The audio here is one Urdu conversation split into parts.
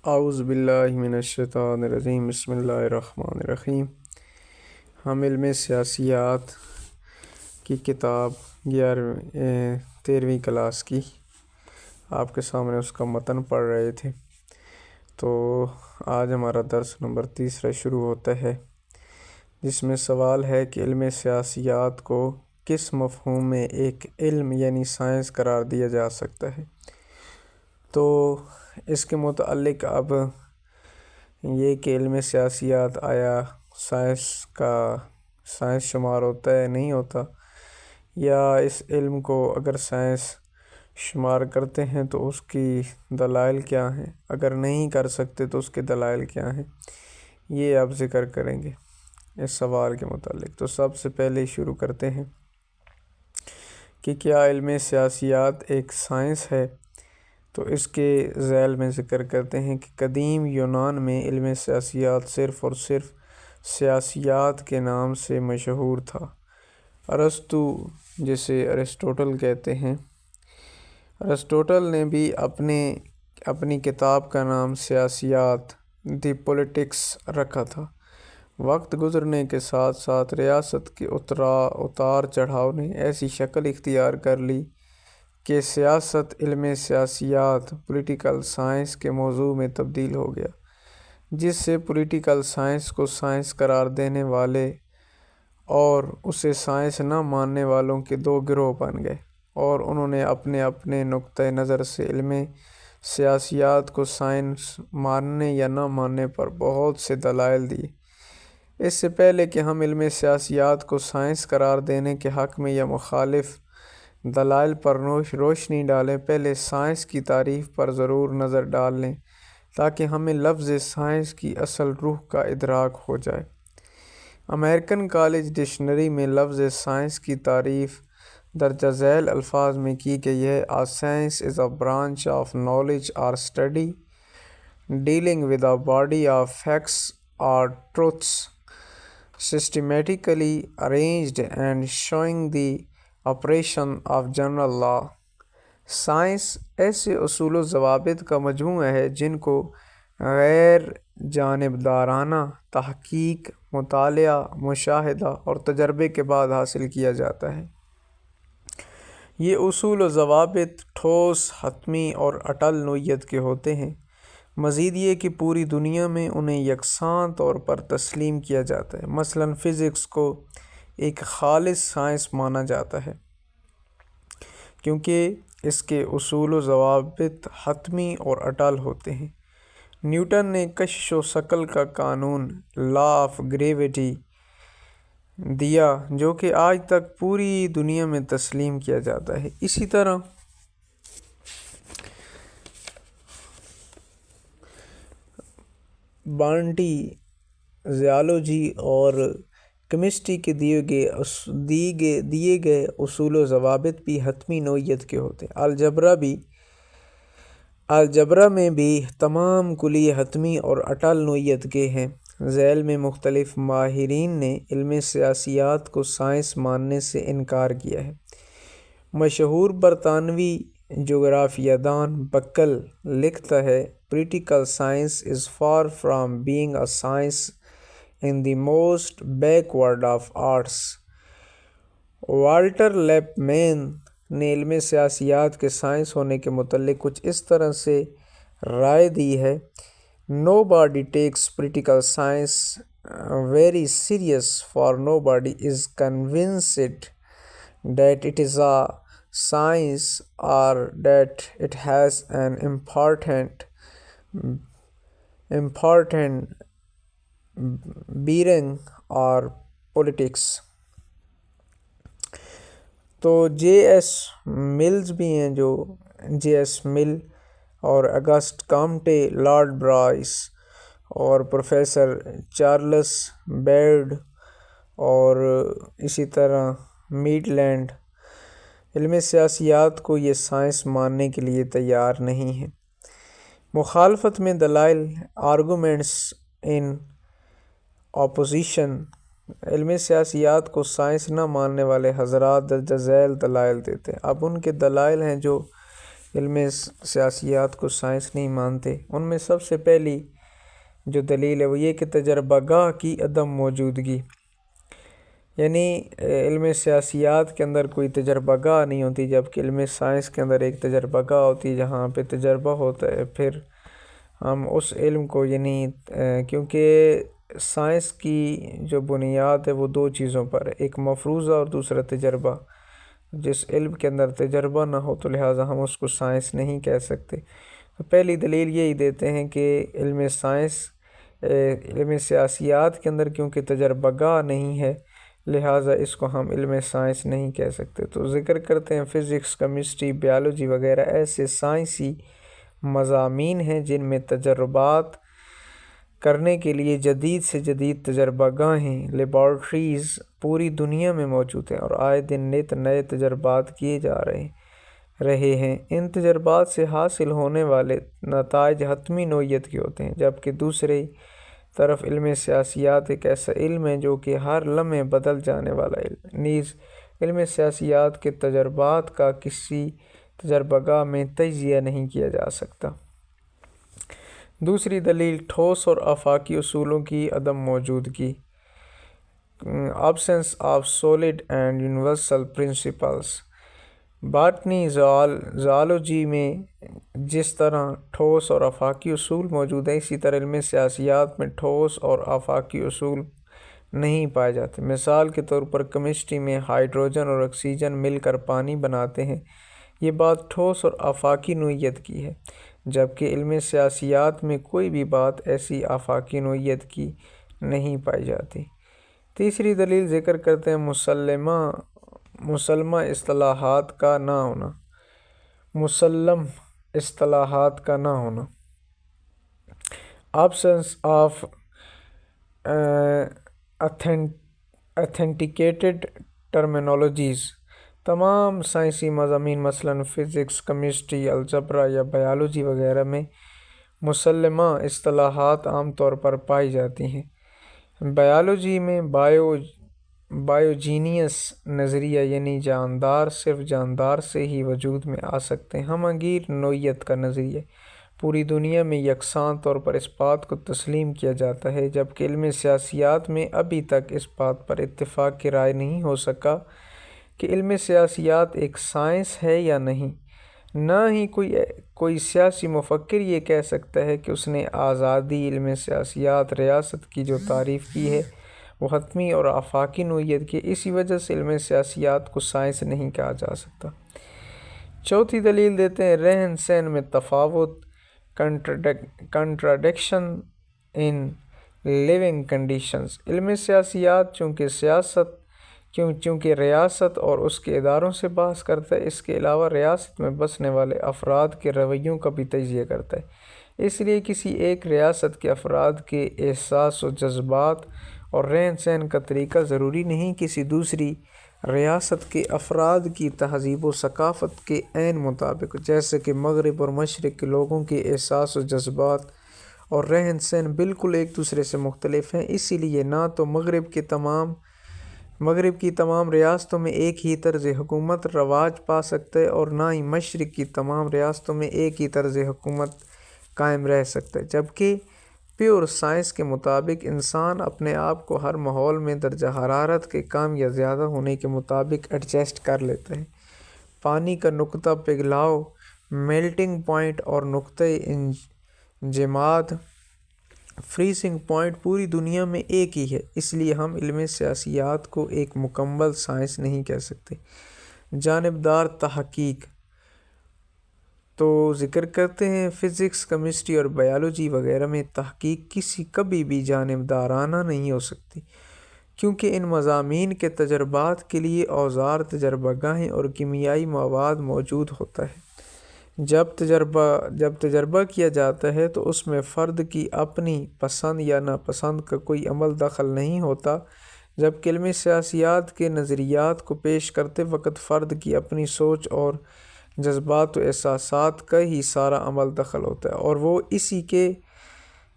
اعوذ باللہ من الشیطان الرجیم، بسم اللہ الرحمن الرحیم۔ ہم علم سیاسیات کی کتاب 13ویں کلاس کی آپ کے سامنے اس کا متن پڑھ رہے تھے۔ تو آج ہمارا درس نمبر 3 شروع ہوتا ہے، جس میں سوال ہے کہ علم سیاسیات کو کس مفہوم میں ایک علم یعنی سائنس قرار دیا جا سکتا ہے۔ تو اس کے متعلق اب یہ کہ علم سیاسیات آیا سائنس شمار ہوتا ہے نہیں ہوتا، یا اس علم کو اگر سائنس شمار کرتے ہیں تو اس کی دلائل کیا ہیں، اگر نہیں کر سکتے تو اس کے دلائل کیا ہیں، یہ اب ذکر کریں گے اس سوال کے متعلق۔ تو سب سے پہلے شروع کرتے ہیں کہ کیا علم سیاسیات ایک سائنس ہے۔ تو اس کے ذیل میں ذکر کرتے ہیں کہ قدیم یونان میں علم سیاسیات صرف اور صرف سیاسیات کے نام سے مشہور تھا۔ ارسطو، جسے ارسطوٹل کہتے ہیں، ارسطوٹل نے بھی اپنی کتاب کا نام سیاسیات دی پولیٹکس رکھا تھا۔ وقت گزرنے کے ساتھ ساتھ ریاست کے اتار چڑھاؤ نے ایسی شکل اختیار کر لی کہ سیاست علم سیاسیات پولیٹیکل سائنس کے موضوع میں تبدیل ہو گیا، جس سے پولیٹیکل سائنس کو سائنس قرار دینے والے اور اسے سائنس نہ ماننے والوں کے دو گروہ بن گئے، اور انہوں نے اپنے اپنے نقطۂ نظر سے علم سیاسیات کو سائنس ماننے یا نہ ماننے پر بہت سے دلائل دیے۔ اس سے پہلے کہ ہم علم سیاسیات کو سائنس قرار دینے کے حق میں یا مخالف دلائل پر روشنی ڈالیں، پہلے سائنس کی تعریف پر ضرور نظر ڈال لیں تاکہ ہمیں لفظ سائنس کی اصل روح کا ادراک ہو جائے۔ امریکن کالج ڈکشنری میں لفظ سائنس کی تعریف درجہ ذیل الفاظ میں کی گئی ہے: A science is a branch of knowledge or study dealing with a body of facts or truths systematically arranged and showing the operation of general law۔ Science ایسے اصول و ضوابط کا مجموعہ ہے جن کو غیر جانبدارانہ تحقیق، مطالعہ، مشاہدہ اور تجربے کے بعد حاصل کیا جاتا ہے۔ یہ اصول و ضوابط ٹھوس، حتمی اور اٹل نوعیت کے ہوتے ہیں۔ مزید یہ کہ پوری دنیا میں انہیں یکساں طور پر تسلیم کیا جاتا ہے۔ مثلاً فزکس کو ایک خالص سائنس مانا جاتا ہے کیونکہ اس کے اصول و ضوابط حتمی اور اٹل ہوتے ہیں۔ نیوٹن نے کشش و ثقل کا قانون لا آف گریویٹی دیا جو کہ آج تک پوری دنیا میں تسلیم کیا جاتا ہے۔ اسی طرح بانٹی زیالوجی اور کیمسٹری کے دیے گئے اصول و ضوابط بھی حتمی نوعیت کے ہوتے ہیں۔ الجبرا میں بھی تمام کلیے حتمی اور اٹل نوعیت کے ہیں۔ ذیل میں مختلف ماہرین نے علم سیاسیات کو سائنس ماننے سے انکار کیا ہے۔ مشہور برطانوی جغرافیہ دان بکل لکھتا ہے: "Political science is far from being a science in the most backward of arts۔ Walter Lippmann نے علم سیاسیات کے سائنس ہونے کے متعلق کچھ اس طرح سے رائے دی ہے: "Nobody takes political science very serious for nobody is convinced that it is a science or that it has an important bearing on politics۔ تو جے ایس ملز بھی ہیں، جو جے ایس مل اور اگسٹ کامٹے، لارڈ برائس اور پروفیسر چارلس بیڈ اور اسی طرح میٹ لینڈ علم سیاسیات کو یہ سائنس ماننے کے لیے تیار نہیں ہیں۔ مخالفت میں دلائل آرگومنٹس ان اپوزیشن۔ علم سیاسیات کو سائنس نہ ماننے والے حضرات درجہ ذیل دلائل دیتے ہیں۔ اب ان کے دلائل ہیں جو علم سیاسیات کو سائنس نہیں مانتے، ان میں سب سے پہلی جو دلیل ہے وہ یہ کہ تجربہ گاہ کی عدم موجودگی، یعنی علم سیاسیات کے اندر کوئی تجربہ گاہ نہیں ہوتی، جبکہ علم سائنس کے اندر ایک تجربہ گاہ ہوتی ہے جہاں پہ تجربہ ہوتا ہے۔ پھر ہم اس علم کو یعنی کیونکہ سائنس کی جو بنیاد ہے وہ دو چیزوں پر ہے، ایک مفروضہ اور دوسرا تجربہ۔ جس علم کے اندر تجربہ نہ ہو تو لہٰذا ہم اس کو سائنس نہیں کہہ سکتے۔ تو پہلی دلیل یہی دیتے ہیں کہ علم سیاسیات کے اندر کیونکہ تجربہ گاہ نہیں ہے لہٰذا اس کو ہم علم سائنس نہیں کہہ سکتے۔ تو ذکر کرتے ہیں فزکس، کیمسٹری، بیالوجی وغیرہ ایسے سائنسی مضامین ہیں جن میں تجربات کرنے کے لیے جدید سے جدید تجربہ گاہیں، لیبارٹریز پوری دنیا میں موجود ہیں اور آئے دن نئے تجربات کیے جا رہے ہیں۔ ان تجربات سے حاصل ہونے والے نتائج حتمی نوعیت کے ہوتے ہیں، جبکہ دوسری طرف علم سیاسیات ایک ایسا علم ہے جو کہ ہر لمحے بدل جانے والا علم۔ نیز علم سیاسیات کے تجربات کا کسی تجربہ گاہ میں تجزیہ نہیں کیا جا سکتا۔ دوسری دلیل ٹھوس اور آفاقی اصولوں کی عدم موجودگی، absence of solid and universal principles۔ Botany, zoology میں جس طرح ٹھوس اور آفاقی اصول موجود ہیں اسی طرح علم سیاسیات میں ٹھوس اور آفاقی اصول نہیں پائے جاتے۔ مثال کے طور پر کیمسٹری میں ہائیڈروجن اور آکسیجن مل کر پانی بناتے ہیں، یہ بات ٹھوس اور آفاقی نوعیت کی ہے، جبکہ علم سیاسیات میں کوئی بھی بات ایسی آفاقی نوعیت کی نہیں پائی جاتی۔ تیسری دلیل ذکر کرتے ہیں مسلم اصطلاحات کا نہ ہونا، absence of authenticated terminologies۔ تمام سائنسی مضامین مثلاً فزکس، کیمسٹری، الجبرا یا بیالوجی وغیرہ میں مسلمہ اصطلاحات عام طور پر پائی جاتی ہیں۔ بیالوجی میں بایوجینیس نظریہ یعنی جاندار صرف جاندار سے ہی وجود میں آ سکتے ہیں۔ ہم گیر نوعیت کا نظریہ پوری دنیا میں یکساں طور پر اس بات کو تسلیم کیا جاتا ہے، جبکہ علم سیاسیات میں ابھی تک اس بات پر اتفاق کی رائے نہیں ہو سکا کہ علم سیاسیات ایک سائنس ہے یا نہیں۔ نہ ہی کوئی سیاسی مفکر یہ کہہ سکتا ہے کہ اس نے آزادی علم سیاسیات ریاست کی جو تعریف کی ہے وہ حتمی اور آفاقی نوعیت کی، اسی وجہ سے علم سیاسیات کو سائنس نہیں کہا جا سکتا۔ چوتھی دلیل دیتے ہیں رہن سہن میں تفاوت، کنٹراڈکشن ان لیونگ کنڈیشنز۔ علم سیاسیات چونکہ ریاست اور اس کے اداروں سے بحث کرتا ہے، اس کے علاوہ ریاست میں بسنے والے افراد کے رویوں کا بھی تجزیہ کرتا ہے۔ اس لیے کسی ایک ریاست کے افراد کے احساس و جذبات اور رہن سہن کا طریقہ ضروری نہیں کسی دوسری ریاست کے افراد کی تہذیب و ثقافت کے عین مطابق، جیسے کہ مغرب اور مشرق کے لوگوں کے احساس و جذبات اور رہن سہن بالکل ایک دوسرے سے مختلف ہیں۔ اسی لیے نہ تو مغرب کی تمام ریاستوں میں ایک ہی طرز حکومت رواج پا سکتا ہے اور نہ ہی مشرق کی تمام ریاستوں میں ایک ہی طرز حکومت قائم رہ سکتا ہے، جبکہ پیور سائنس کے مطابق انسان اپنے آپ کو ہر ماحول میں درجہ حرارت کے کم یا زیادہ ہونے کے مطابق ایڈجسٹ کر لیتا ہے۔ پانی کا نقطہ پگھلاؤ میلٹنگ پوائنٹ اور نقطہ انجماد فریزنگ پوائنٹ پوری دنیا میں ایک ہی ہے، اس لیے ہم علم سیاسیات کو ایک مکمل سائنس نہیں کہہ سکتے۔ جانبدار تحقیق تو ذکر کرتے ہیں فزکس، کیمسٹری اور بیالوجی وغیرہ میں تحقیق کبھی بھی جانبدارانہ نہیں ہو سکتی، کیونکہ ان مضامین کے تجربات کے لیے اوزار، تجربہ گاہیں اور کیمیائی مواد موجود ہوتا ہے۔ جب تجربہ کیا جاتا ہے تو اس میں فرد کی اپنی پسند یا ناپسند کا کوئی عمل دخل نہیں ہوتا، جبکہ علم سیاسیات کے نظریات کو پیش کرتے وقت فرد کی اپنی سوچ اور جذبات و احساسات کا ہی سارا عمل دخل ہوتا ہے اور وہ اسی کے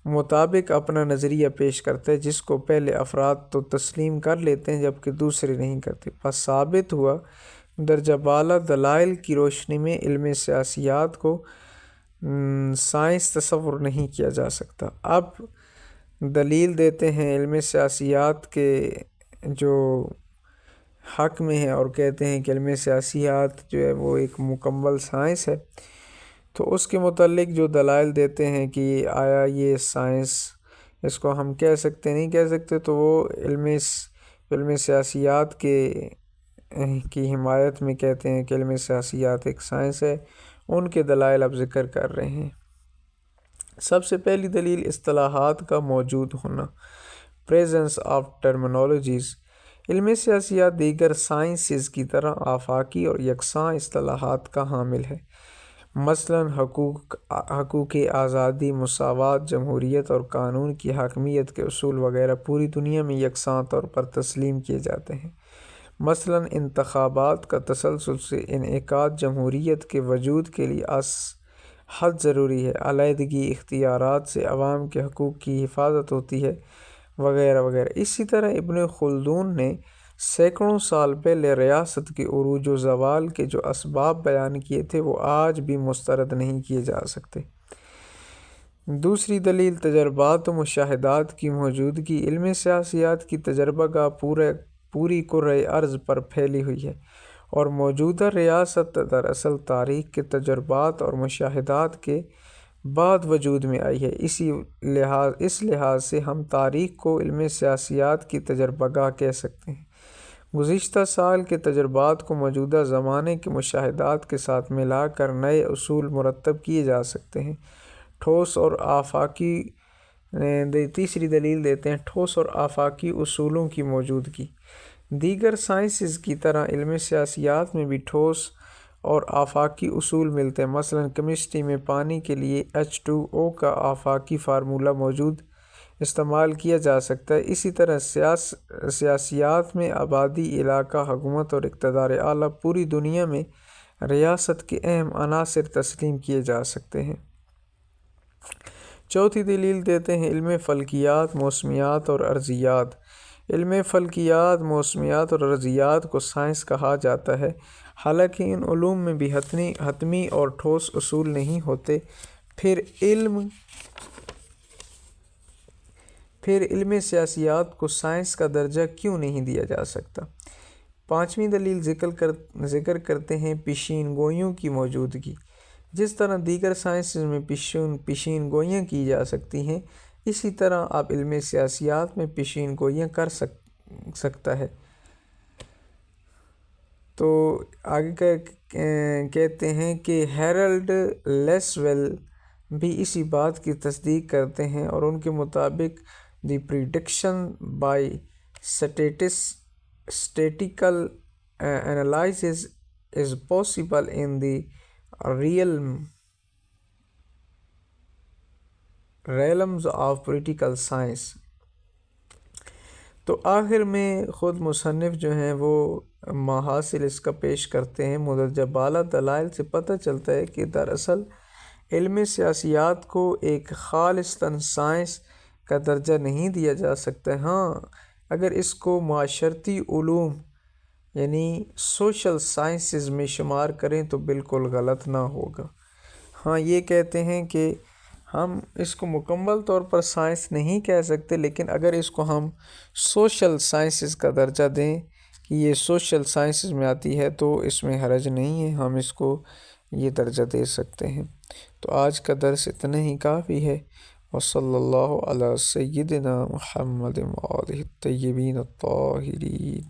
مطابق اپنا نظریہ پیش کرتا ہے، جس کو پہلے افراد تو تسلیم کر لیتے ہیں جبکہ دوسرے نہیں کرتے۔ بس ثابت ہوا درجہ بالا دلائل کی روشنی میں علم سیاسیات کو سائنس تصور نہیں کیا جا سکتا۔ اب دلیل دیتے ہیں علم سیاسیات کے جو حق میں ہے، اور کہتے ہیں کہ علم سیاسیات جو ہے وہ ایک مکمل سائنس ہے۔ تو اس کے متعلق جو دلائل دیتے ہیں کہ آیا یہ سائنس، اس کو ہم کہہ سکتے نہیں کہہ سکتے، تو وہ علم سیاسیات کی حمایت میں کہتے ہیں کہ علم سیاسیات ایک سائنس ہے۔ ان کے دلائل اب ذکر کر رہے ہیں۔ سب سے پہلی دلیل اصطلاحات کا موجود ہونا، پریزنس آف ٹرمینالوجیز۔ علم سیاسیات دیگر سائنسز کی طرح آفاقی اور یکساں اصطلاحات کا حامل ہے۔ مثلاً حقوق آزادی، مساوات، جمہوریت اور قانون کی حاکمیت کے اصول وغیرہ پوری دنیا میں یکساں طور پر تسلیم کیے جاتے ہیں۔ مثلاً انتخابات کا تسلسل سے انعقاد جمہوریت کے وجود کے لیے حد ضروری ہے، علیحدگی اختیارات سے عوام کے حقوق کی حفاظت ہوتی ہے، وغیرہ وغیرہ۔ اسی طرح ابن خلدون نے سینکڑوں سال پہلے ریاست کے عروج و زوال کے جو اسباب بیان کیے تھے وہ آج بھی مسترد نہیں کیے جا سکتے۔ دوسری دلیل تجربات و مشاہدات کی موجودگی۔ علم سیاسیات کی تجربہ گاہ پوری کرۂ ارض پر پھیلی ہوئی ہے، اور موجودہ ریاست دراصل تاریخ کے تجربات اور مشاہدات کے بعد وجود میں آئی ہے۔ اس لحاظ سے ہم تاریخ کو علم سیاسیات کی تجربہ گاہ کہہ سکتے ہیں۔ گزشتہ سال کے تجربات کو موجودہ زمانے کے مشاہدات کے ساتھ ملا کر نئے اصول مرتب کیے جا سکتے ہیں۔ ٹھوس اور آفاقی تیسری دلیل دیتے ہیں ٹھوس اور آفاقی اصولوں کی موجودگی۔ دیگر سائنسز کی طرح علم سیاسیات میں بھی ٹھوس اور آفاقی اصول ملتے ہیں۔ مثلاً کیمسٹری میں پانی کے لیے H2O کا آفاقی فارمولہ موجود استعمال کیا جا سکتا ہے۔ اسی طرح سیاسیات میں آبادی، علاقہ، حکومت اور اقتدار اعلیٰ پوری دنیا میں ریاست کے اہم عناصر تسلیم کیے جا سکتے ہیں۔ چوتھی دلیل دیتے ہیں علم فلکیات، موسمیات اور ارضیات۔ علم فلکیات، موسمیات اور ارضیات کو سائنس کہا جاتا ہے، حالانکہ ان علوم میں بھی حتمی اور ٹھوس اصول نہیں ہوتے۔ پھر علم سیاسیات کو سائنس کا درجہ کیوں نہیں دیا جا سکتا؟ پانچویں دلیل ذکر کرتے ہیں پیشین گوئیوں کی موجودگی۔ جس طرح دیگر سائنسز میں پیشین گوئیاں کی جا سکتی ہیں، اسی طرح آپ علم سیاسیات میں پیشین گوئیاں کر سکتا ہے۔ تو آگے کہتے ہیں کہ ہیرلڈ لیسویل بھی اسی بات کی تصدیق کرتے ہیں، اور ان کے مطابق the prediction by statistical analysis is possible in the realms of political science. تو آخر میں خود مصنف جو ہیں وہ محاصل اس کا پیش کرتے ہیں۔ مدرجہ بالا دلائل سے پتہ چلتا ہے کہ دراصل علم سیاسیات کو ایک خالصتاً سائنس کا درجہ نہیں دیا جا سکتا۔ ہاں، اگر اس کو معاشرتی علوم یعنی سوشل سائنسز میں شمار کریں تو بالکل غلط نہ ہوگا۔ ہاں، یہ کہتے ہیں کہ ہم اس کو مکمل طور پر سائنس نہیں کہہ سکتے، لیکن اگر اس کو ہم سوشل سائنسز کا درجہ دیں کہ یہ سوشل سائنسز میں آتی ہے تو اس میں حرج نہیں ہے، ہم اس کو یہ درجہ دے سکتے ہیں۔ تو آج کا درس اتنا ہی کافی ہے۔ وصلی اللہ علی سیدنا محمد وآلہ الطیبین الطاہرین۔